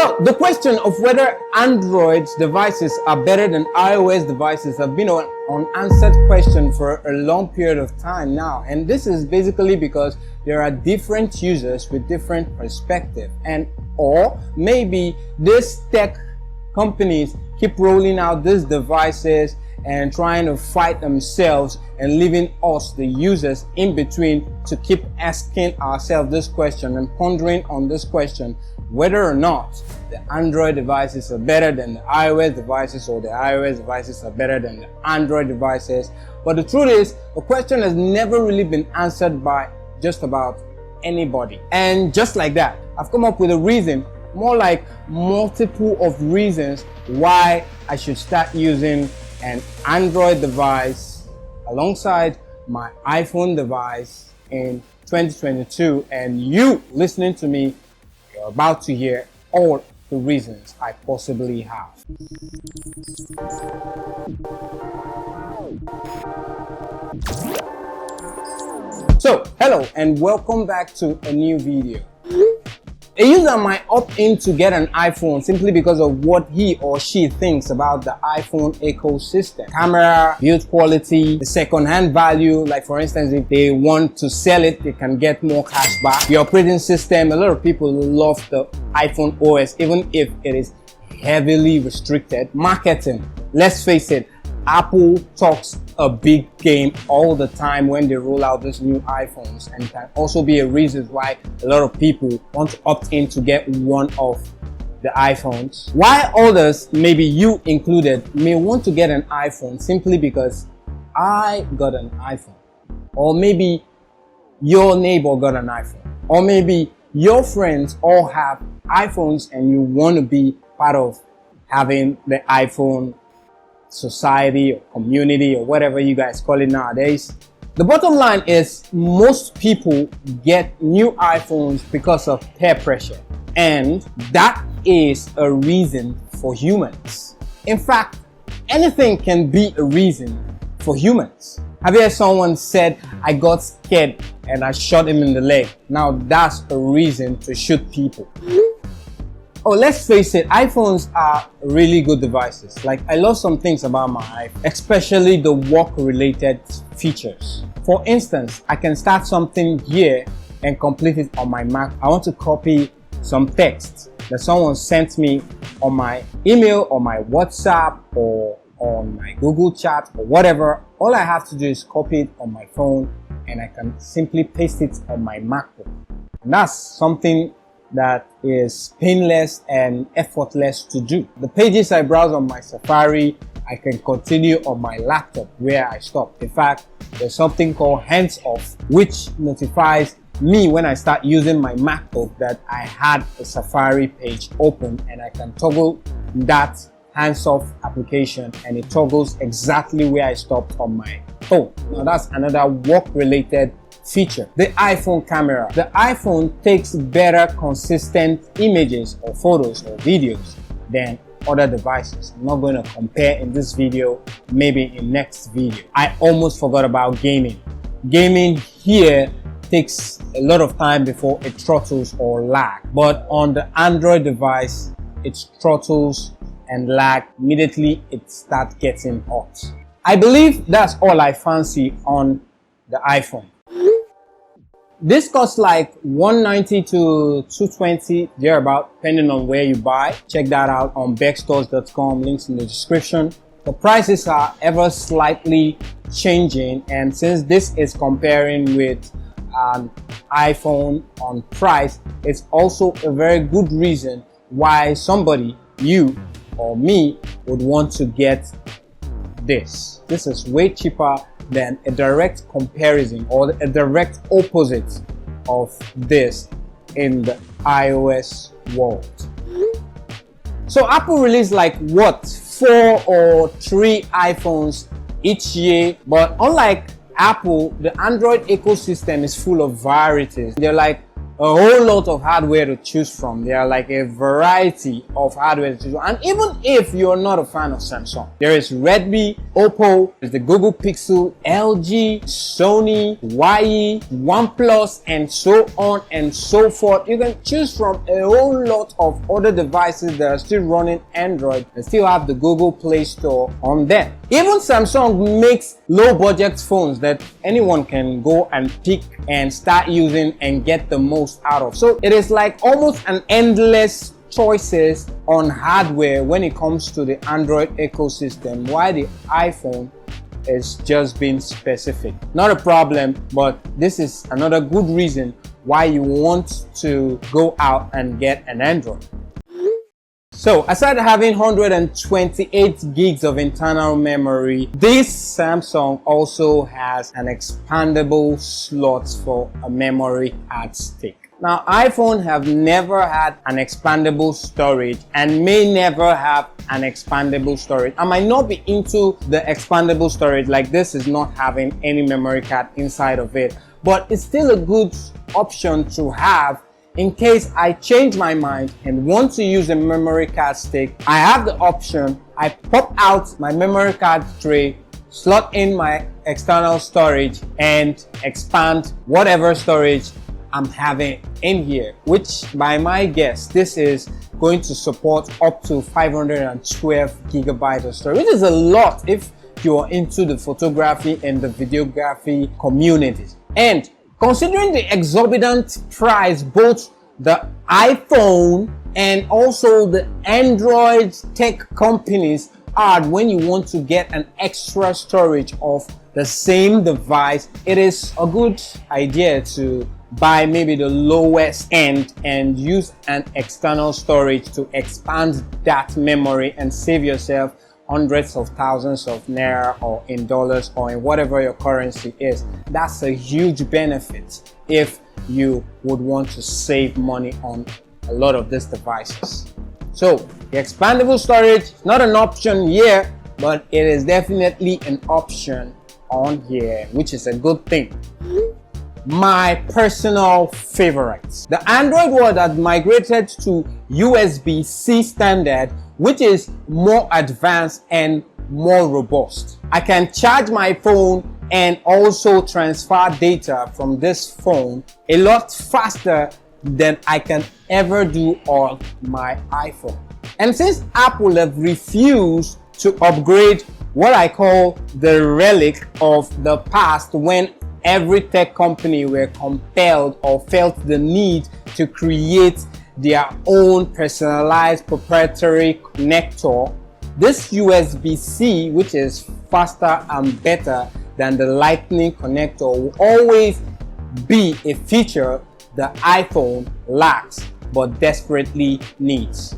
So the question of whether Android devices are better than iOS devices have been an unanswered question for a long period of time now. And this is basically because there are different users with different perspectives, or maybe these tech companies keep rolling out these devices and trying to fight themselves and leaving us, the users, in between to keep asking ourselves this question and pondering on this question, whether or not the Android devices are better than the iOS devices or the iOS devices are better than the Android devices. But the truth is, the question has never really been answered by just about anybody. And just like that, I've come up with a reason, more like multiple of reasons why I should start using an Android device alongside my iPhone device in 2022. And you listening to me, you're about to hear all the reasons I possibly have. So, hello and welcome back to a new video. A user might opt in to get an iPhone simply because of what he or she thinks about the iPhone ecosystem. Camera, build quality, the second-hand value, like for instance, if they want to sell it, they can get more cash back. The operating system, a lot of people love the iPhone OS, even if it is heavily restricted. Marketing, let's face it, Apple talks a big game all the time when they roll out these new iPhones, and can also be a reason why a lot of people want to opt in to get one of the iPhones. While others, maybe you included, may want to get an iPhone simply because I got an iPhone, or maybe your neighbor got an iPhone, or maybe your friends all have iPhones and you want to be part of having the iPhone society or community or whatever you guys call it nowadays. The bottom line is most people get new iPhones because of peer pressure, and that is a reason for humans. In fact, anything can be a reason for humans. Have you heard someone said, I got scared and I shot him in the leg? Now that's a reason to shoot people. Oh, let's face it, iPhones are really good devices. Like, I love some things about my iPhone, especially the work-related features. For instance, I can start something here and complete it on my Mac. I want to copy some text that someone sent me on my email or my WhatsApp or on my Google Chat or whatever. All I have to do is copy it on my phone and I can simply paste it on my MacBook. And that's something that is painless and effortless to do. The pages I browse on my Safari, I can continue on my laptop where I stopped. In fact, there's something called hands off, which notifies me when I start using my MacBook that I had a Safari page open, and I can toggle that hands off application and it toggles exactly where I stopped on my phone. Now that's another work related feature. The iPhone camera. The iPhone takes better consistent images or photos or videos than other devices. I'm not going to compare in this video, maybe in next video. I almost forgot about gaming. Gaming here takes a lot of time before it throttles or lag, but on the Android device it throttles and lag immediately it starts getting hot. I believe that's all I fancy on the iPhone. This costs like $190 to $220 thereabout, depending on where you buy. Check that out on beckstores.com, links in the description. The prices are ever slightly changing, and since this is comparing with an iPhone on price, it's also a very good reason why somebody, you or me, would want to get this. This is way cheaper than a direct comparison or a direct opposite of this in the iOS world. So Apple released like what, 4 or 3 iPhones each year, but unlike Apple, the Android ecosystem is full of varieties. There are like a whole lot of hardware to choose from. There are like a variety of hardware to choose from. And even if you're not a fan of Samsung, there is Redmi, Oppo, there's the Google Pixel, LG, Sony, YE, OnePlus, and so on and so forth. You can choose from a whole lot of other devices that are still running Android and still have the Google Play Store on them. Even Samsung makes low budget phones that anyone can go and pick and start using and get the most out of. So it is like almost an endless choices on hardware when it comes to the Android ecosystem, while the iPhone is just being specific. Not a problem, but this is another good reason why you want to go out and get an Android. So aside having 128 gigs of internal memory, this Samsung also has an expandable slot for a memory card stick. Now, iPhone have never had an expandable storage and may never have an expandable storage. I might not be into the expandable storage, like this is not having any memory card inside of it, but it's still a good option to have in case I change my mind and want to use a memory card stick. I have the option. I pop out my memory card tray, slot in my external storage, and expand whatever storage I'm having in here, which by my guess, this is going to support up to 512 gigabytes of storage, which is a lot if you're into the photography and the videography communities. And considering the exorbitant price both the iPhone and also the Android tech companies add when you want to get an extra storage of the same device, it is a good idea to buy maybe the lowest end and use an external storage to expand that memory and save yourself hundreds of thousands of naira, or in dollars, or in whatever your currency is. That's a huge benefit if you would want to save money on a lot of these devices. So the expandable storage is not an option here, but it is definitely an option on here, which is a good thing. My personal favorites. The Android world had migrated to USBC standard, which is more advanced and more robust. I can charge my phone and also transfer data from this phone a lot faster than I can ever do on my iPhone. And since Apple have refused to upgrade what I call the relic of the past, when every tech company were compelled or felt the need to create their own personalized proprietary connector, this USB-C, which is faster and better than the Lightning connector, will always be a feature the iPhone lacks but desperately needs.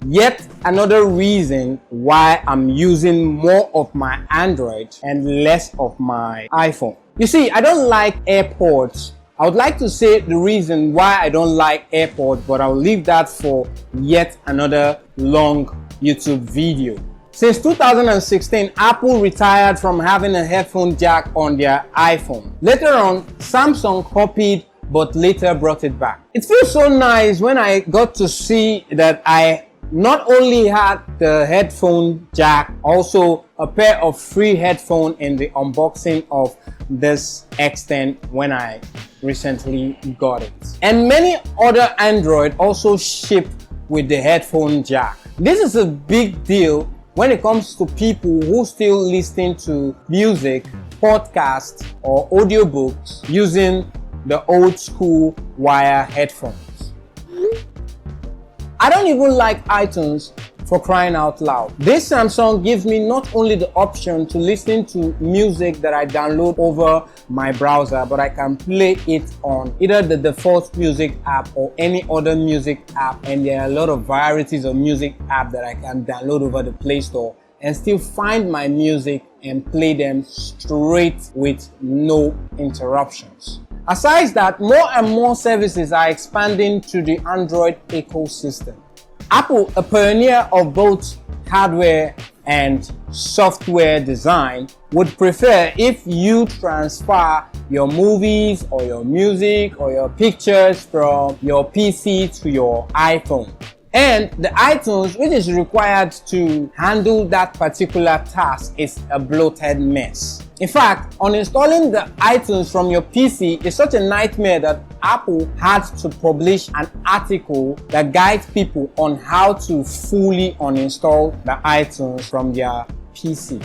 Yet another reason why I'm using more of my Android and less of my iPhone. You see, I don't like AirPods. I would like to say the reason why I don't like AirPods, but I'll leave that for yet another long YouTube video. Since 2016, Apple retired from having a headphone jack on their iPhone. Later on, Samsung copied but later brought it back. It feels so nice when I got to see that I not only had the headphone jack, also a pair of free headphones in the unboxing of this X10 when I recently got it. And many other Android also ship with the headphone jack. This is a big deal when it comes to people who still listen to music, podcasts, or audiobooks using the old school wire headphones. I don't even like iTunes, for crying out loud. This Samsung gives me not only the option to listen to music that I download over my browser, but I can play it on either the default music app or any other music app, and there are a lot of varieties of music app that I can download over the Play Store and still find my music and play them straight with no interruptions. Aside that, more and more services are expanding to the Android ecosystem. Apple, a pioneer of both hardware and software design would prefer if you transfer your movies or your music or your pictures from your PC to your iPhone. And the iTunes, which is required to handle that particular task, is a bloated mess. In fact, uninstalling the iTunes from your PC is such a nightmare that Apple had to publish an article that guides people on how to fully uninstall the iTunes from their PC.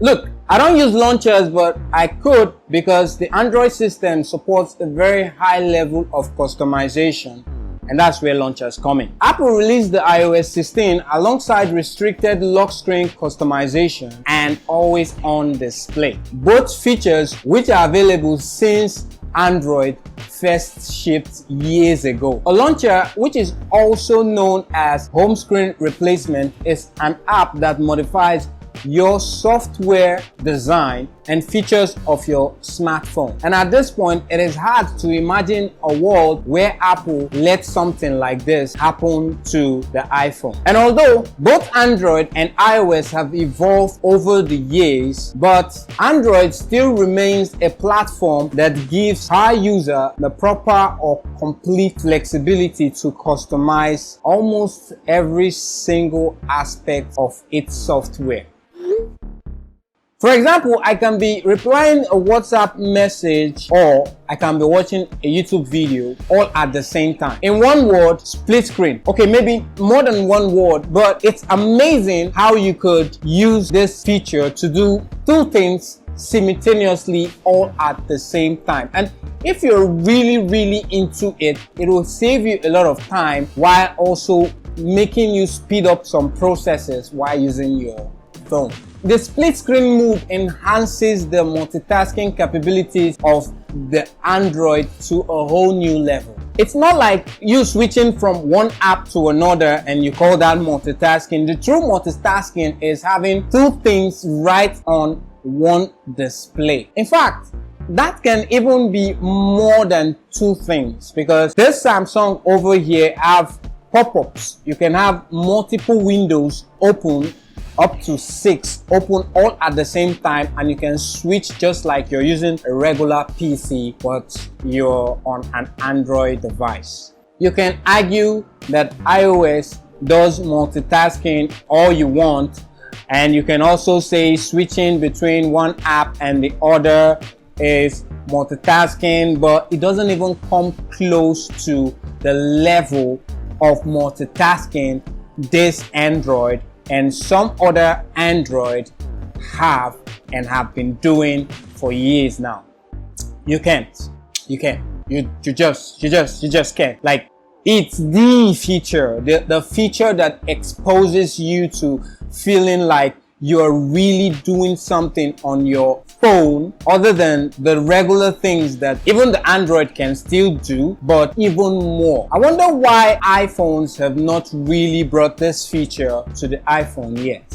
Look, I don't use launchers, but I could because the Android system supports a very high level of customization. And that's where launchers come in. Apple released the iOS 16 alongside restricted lock screen customization and always on display. Both features which are available since Android first shipped years ago. A launcher, which is also known as home screen replacement, is an app that modifies your software design and features of your smartphone. And at this point, it is hard to imagine a world where Apple let something like this happen to the iPhone. And although both Android and iOS have evolved over the years, but Android still remains a platform that gives our user the proper or complete flexibility to customize almost every single aspect of its software. For example, I can be replying a WhatsApp message or I can be watching a YouTube video all at the same time. In one word, split screen. Okay, maybe more than one word, but it's amazing how you could use this feature to do two things simultaneously all at the same time. And if you're really into it, it will save you a lot of time while also making you speed up some processes while using your phone. The split screen mode enhances the multitasking capabilities of the Android to a whole new level. It's not like you switching from one app to another and you call that multitasking. The true multitasking is having two things right on one display. In fact, that can even be more than two things because this Samsung over here have pop-ups. You can have multiple windows open, up to 6 open all at the same time, and you can switch just like you're using a regular PC but you're on an Android device. You can argue that iOS does multitasking all you want, and you can also say switching between one app and the other is multitasking, but it doesn't even come close to the level of multitasking this Android and some other Android have and have been doing for years now. You can't. You just can't. Like, it's the feature, the feature that exposes you to feeling like you're really doing something on your phone other than the regular things that even the Android can still do, but even more. I wonder why iPhones have not really brought this feature to the iPhone yet.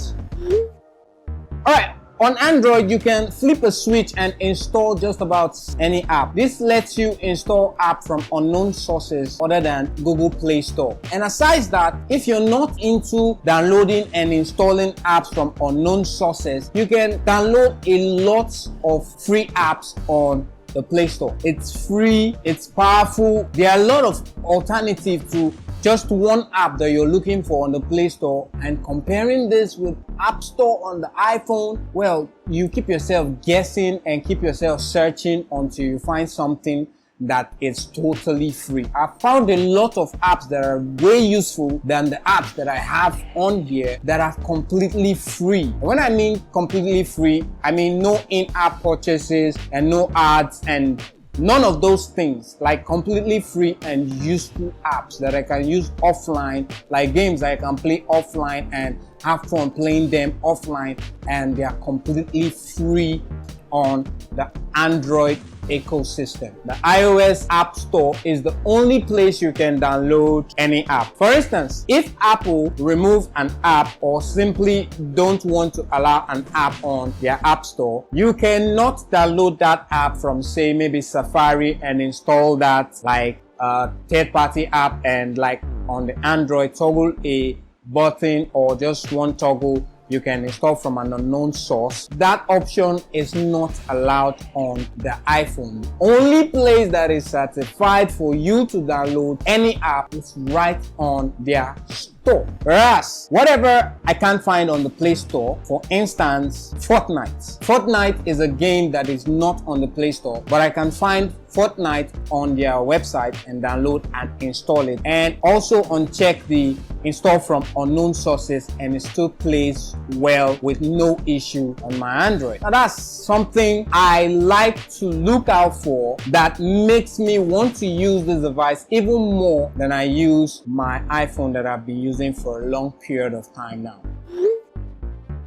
Alright, on Android, you can flip a switch and install just about any app. This lets you install apps from unknown sources other than Google Play Store. And aside that, if you're not into downloading and installing apps from unknown sources, you can download a lot of free apps on the Play Store. It's free, it's powerful. There are a lot of alternatives to just one app that you're looking for on the Play Store, and comparing this with App Store on the iPhone, well, you keep yourself guessing and keep yourself searching until you find something that is totally free. I found a lot of apps that are way useful than the apps that I have on here that are completely free. When I mean completely free, I mean no in-app purchases and no ads and none of those things. Like completely free and useful apps that I can use offline, like games that I can play offline and have fun playing them offline, and they are completely free on the Android ecosystem. The iOS App Store is the only place you can download any app. For instance, if Apple remove an app or simply don't want to allow an app on their App Store, you cannot download that app from, say, maybe Safari and install that like a third-party app and like on the Android toggle a button or just one toggle you can install from an unknown source. That option is not allowed on the iPhone. The only place that is certified for you to download any app is right on their store. Whereas whatever I can't find on the Play Store, for instance, Fortnite. Fortnite is a game that is not on the Play Store, but I can find Fortnite on their website and download and install it, and also uncheck the install from unknown sources, and it still plays well with no issue on my Android. Now that's something I like to look out for that makes me want to use this device even more than I use my iPhone that I've been using for a long period of time now.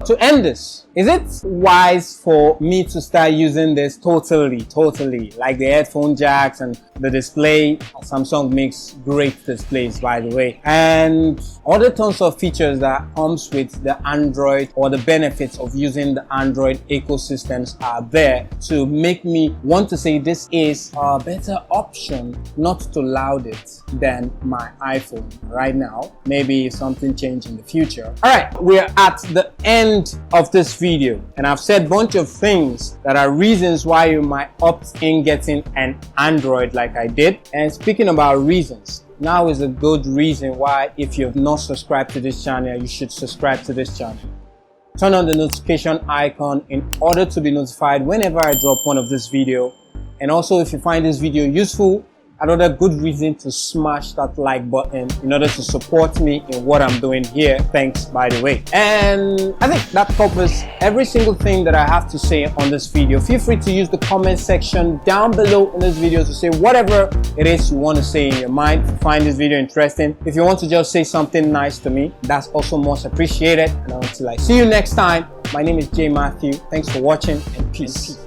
To end this, is it wise for me to start using this totally, like the headphone jacks and the display? Samsung makes great displays, by the way, and other tons of features that comes with the Android, or the benefits of using the Android ecosystems are there to make me want to say this is a better option not to loud it than my iPhone right now. Maybe something changed in the future. All right, we're at the end of this video, and I've said a bunch of things that are reasons why you might opt in getting an Android like I did. And speaking about reasons, now is a good reason why, if you've not subscribed to this channel, you should subscribe to this channel. Turn on the notification icon in order to be notified whenever I drop one of this video. And also, if you find this video useful, another good reason to smash that like button in order to support me in what I'm doing here. Thanks, by the way. And I think that covers every single thing that I have to say on this video. Feel free to use the comment section down below in this video to say whatever it is you want to say in your mind. If you find this video interesting, if you want to just say something nice to me, that's also most appreciated. And until I see you next time, my name is J Matthew. Thanks for watching, and peace.